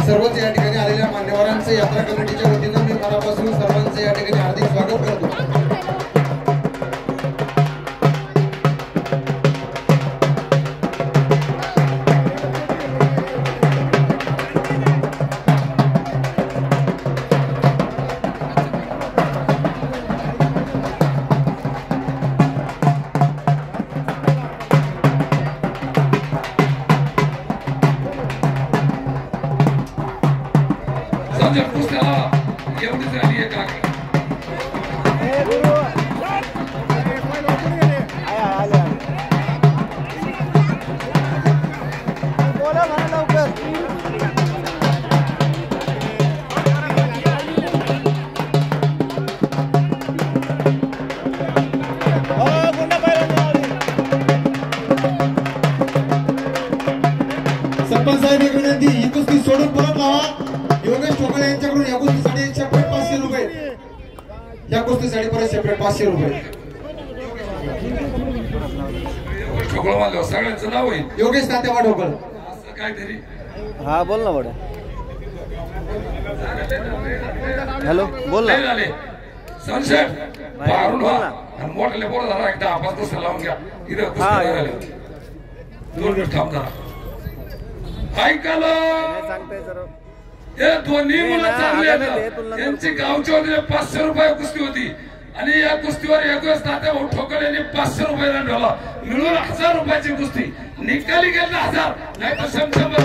सर्वच या ठिकाणी आलेल्या मान्यवरांचं यात्रा कमिटीच्या वतीनं मी मनापासून सर्वांचं या ठिकाणी हार्दिक स्वागत करतो। सरपंच साहेब एक विनंती, ही कुस्ती सोडून परत लावा। योगेश ठोकळे यांच्याकडून या कुस्तीसाठी सेपरेट 500 रुपये, या कुस्तीसाठी परत सेपरेट 500 रुपये। ठोकळ मानलं सगळ्यांचं नाव आहे योगेश तात्याबा ठोकळ। असं काहीतरी हा बोल ना बडे। हॅलो बोल ना। झाले सनसेट बारून व्हा आणि मोठले बोल झाला एकदा आपण दुसरं लावून घ्या इथं कुस्ती झाले 2 मिनिट थांब जरा। ऐकलं हे दोन्ही मुलं चांगले आहेत, यांची गावच्या वतीने 500 रुपये कुस्ती होती आणि या कुस्तीवर योगेश तात्याभाऊ ठोकळे यांनी 500 रुपये ठेवला, मिळून 1000 रुपयाची कुस्ती। निकाली गेला 1000 नाही तर 100